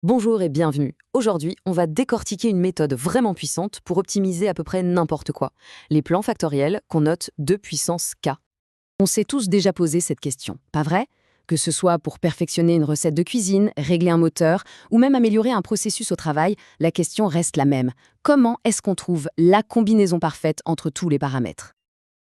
Bonjour et bienvenue. Aujourd'hui, on va décortiquer une méthode vraiment puissante pour optimiser à peu près n'importe quoi. Les plans factoriels qu'on note 2 puissance k. On s'est tous déjà posé cette question, pas vrai? Que ce soit pour perfectionner une recette de cuisine, régler un moteur ou même améliorer un processus au travail, la question reste la même. Comment est-ce qu'on trouve la combinaison parfaite entre tous les paramètres?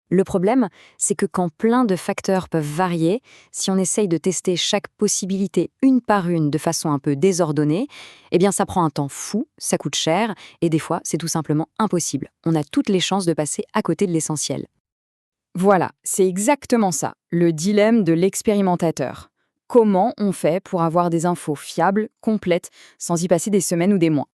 Le problème, c'est que quand plein de facteurs peuvent varier, si on essaye de tester chaque possibilité une par une de façon un peu désordonnée, eh bien ça prend un temps fou, ça coûte cher, et des fois c'est tout simplement impossible. On a toutes les chances de passer à côté de l'essentiel. Voilà, c'est exactement ça, le dilemme de l'expérimentateur. Comment on fait pour avoir des infos fiables, complètes, sans y passer des semaines ou des mois?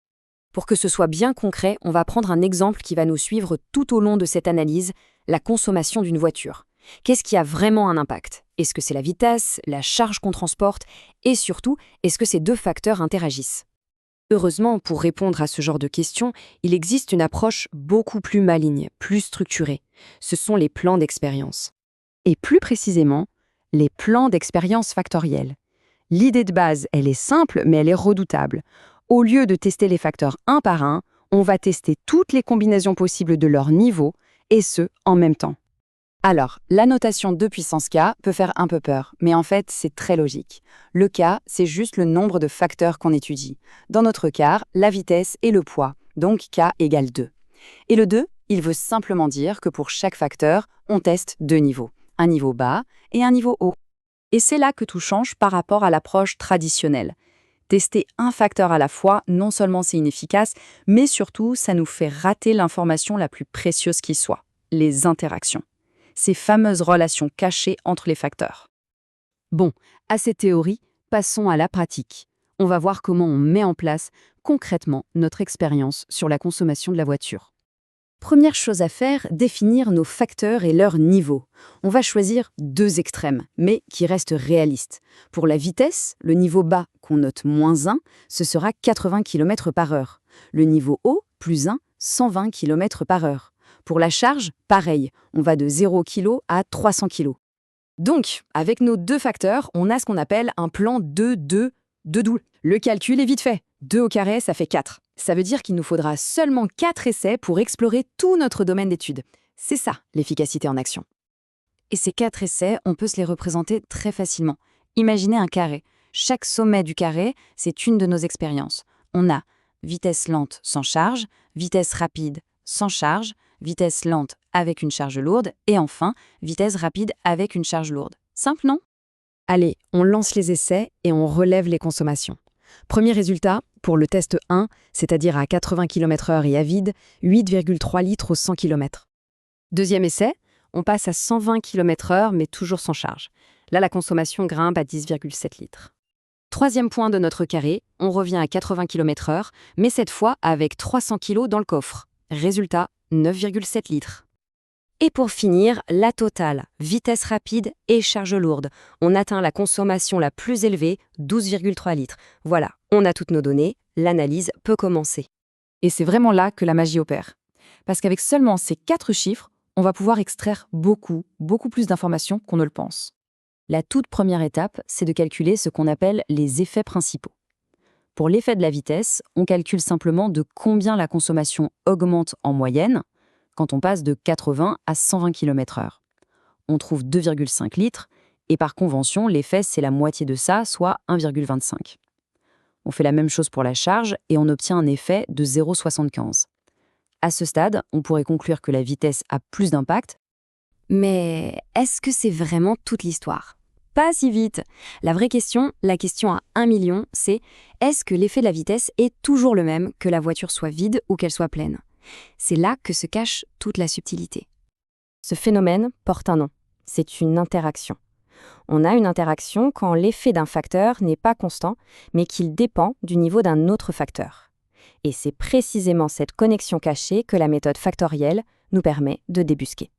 Pour que ce soit bien concret, on va prendre un exemple qui va nous suivre tout au long de cette analyse, la consommation d'une voiture. Qu'est-ce qui a vraiment un impact? Est-ce que c'est la vitesse, la charge qu'on transporte? Et surtout, est-ce que ces deux facteurs interagissent? Heureusement, pour répondre à ce genre de questions, il existe une approche beaucoup plus maligne, plus structurée. Ce sont les plans d'expérience. Et plus précisément, les plans d'expérience factoriels. L'idée de base, elle est simple, mais elle est redoutable. Au lieu de tester les facteurs un par un, on va tester toutes les combinaisons possibles de leur niveau, et ce, en même temps. Alors, la notation 2 puissance k peut faire un peu peur, mais en fait, c'est très logique. Le k, c'est juste le nombre de facteurs qu'on étudie. Dans notre cas, la vitesse et le poids, donc k égale 2. Et le 2, il veut simplement dire que pour chaque facteur, on teste deux niveaux, un niveau bas et un niveau haut. Et c'est là que tout change par rapport à l'approche traditionnelle. Tester un facteur à la fois, non seulement c'est inefficace, mais surtout, ça nous fait rater l'information la plus précieuse qui soit, les interactions. Ces fameuses relations cachées entre les facteurs. Bon, à ces théories, passons à la pratique. On va voir comment on met en place concrètement notre expérience sur la consommation de la voiture. Première chose à faire, définir nos facteurs et leur niveau. On va choisir deux extrêmes, mais qui restent réalistes. Pour la vitesse, le niveau bas, qu'on note -1, ce sera 80 km/h. Le niveau haut, +1, 120 km/h. Pour la charge, pareil, on va de 0 kg à 300 kg. Donc, avec nos deux facteurs, on a ce qu'on appelle un plan 2-2-2-2. Le calcul est vite fait. 2 au carré, ça fait 4. Ça veut dire qu'il nous faudra seulement 4 essais pour explorer tout notre domaine d'étude. C'est ça, l'efficacité en action. Et ces 4 essais, on peut se les représenter très facilement. Imaginez un carré. Chaque sommet du carré, c'est une de nos expériences. On a vitesse lente sans charge, vitesse rapide sans charge, vitesse lente avec une charge lourde, et enfin, vitesse rapide avec une charge lourde. Simple, non? Allez, on lance les essais et on relève les consommations. Premier résultat, pour le test 1, c'est-à-dire à 80 km/h et à vide, 8,3 litres au 100 km. Deuxième essai, on passe à 120 km/h mais toujours sans charge. Là, la consommation grimpe à 10,7 litres. Troisième point de notre carré, on revient à 80 km/h, mais cette fois avec 300 kg dans le coffre. Résultat, 9,7 litres. Et pour finir, la totale, vitesse rapide et charge lourde. On atteint la consommation la plus élevée, 12,3 litres. Voilà, on a toutes nos données, l'analyse peut commencer. Et c'est vraiment là que la magie opère. Parce qu'avec seulement ces 4 chiffres, on va pouvoir extraire beaucoup plus d'informations qu'on ne le pense. La toute première étape, c'est de calculer ce qu'on appelle les effets principaux. Pour l'effet de la vitesse, on calcule simplement de combien la consommation augmente en moyenne quand on passe de 80 à 120 km/h. On trouve 2,5 litres, et par convention, l'effet, c'est la moitié de ça, soit 1,25. On fait la même chose pour la charge, et on obtient un effet de 0,75. À ce stade, on pourrait conclure que la vitesse a plus d'impact. Mais est-ce que c'est vraiment toute l'histoire? Pas si vite. La vraie question, la question à 1 million, c'est est-ce que l'effet de la vitesse est toujours le même que la voiture soit vide ou qu'elle soit pleine? C'est là que se cache toute la subtilité. Ce phénomène porte un nom. C'est une interaction. On a une interaction quand l'effet d'un facteur n'est pas constant, mais qu'il dépend du niveau d'un autre facteur. Et c'est précisément cette connexion cachée que la méthode factorielle nous permet de débusquer.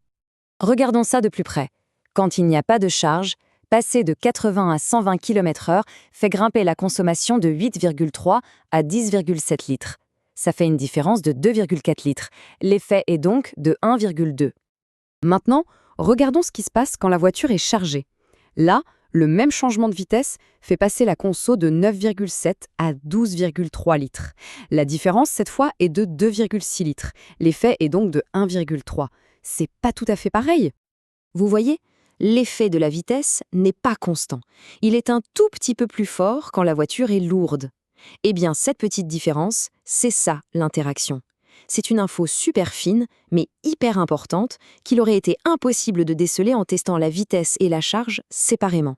Regardons ça de plus près. Quand il n'y a pas de charge, passer de 80 à 120 km/h fait grimper la consommation de 8,3 à 10,7 litres. Ça fait une différence de 2,4 litres. L'effet est donc de 1,2. Maintenant, regardons ce qui se passe quand la voiture est chargée. Là, Le même changement de vitesse fait passer la conso de 9,7 à 12,3 litres. La différence, cette fois, est de 2,6 litres. L'effet est donc de 1,3. C'est pas tout à fait pareil. Vous voyez, l'effet de la vitesse n'est pas constant. Il est un tout petit peu plus fort quand la voiture est lourde. Eh bien, cette petite différence, c'est ça l'interaction. C'est une info super fine, mais hyper importante, qu'il aurait été impossible de déceler en testant la vitesse et la charge séparément.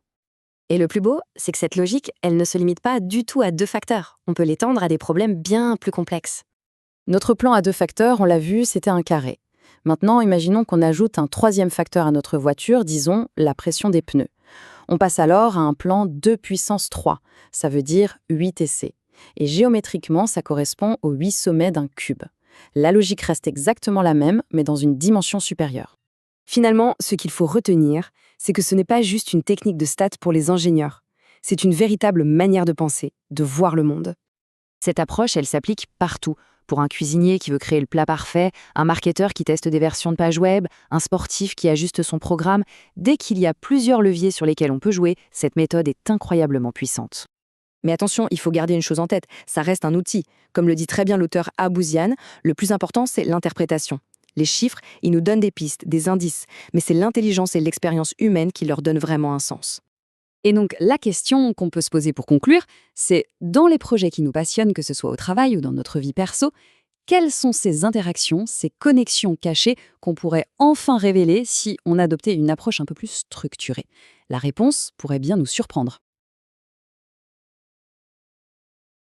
Et le plus beau, c'est que cette logique, elle ne se limite pas du tout à deux facteurs. On peut l'étendre à des problèmes bien plus complexes. Notre plan à deux facteurs, on l'a vu, c'était un carré. Maintenant, imaginons qu'on ajoute un troisième facteur à notre voiture, disons la pression des pneus. On passe alors à un plan 2 puissance 3, ça veut dire 8 essais. Et géométriquement, ça correspond aux 8 sommets d'un cube. La logique reste exactement la même, mais dans une dimension supérieure. Finalement, ce qu'il faut retenir, c'est que ce n'est pas juste une technique de stats pour les ingénieurs. C'est une véritable manière de penser, de voir le monde. Cette approche, elle s'applique partout. Pour un cuisinier qui veut créer le plat parfait, un marketeur qui teste des versions de page web, un sportif qui ajuste son programme, dès qu'il y a plusieurs leviers sur lesquels on peut jouer, cette méthode est incroyablement puissante. Mais attention, il faut garder une chose en tête, ça reste un outil. Comme le dit très bien l'auteur Abouzian, le plus important, c'est l'interprétation. Les chiffres, ils nous donnent des pistes, des indices, mais c'est l'intelligence et l'expérience humaine qui leur donnent vraiment un sens. Et donc, la question qu'on peut se poser pour conclure, c'est dans les projets qui nous passionnent, que ce soit au travail ou dans notre vie perso, quelles sont ces interactions, ces connexions cachées qu'on pourrait enfin révéler si on adoptait une approche un peu plus structurée? La réponse pourrait bien nous surprendre.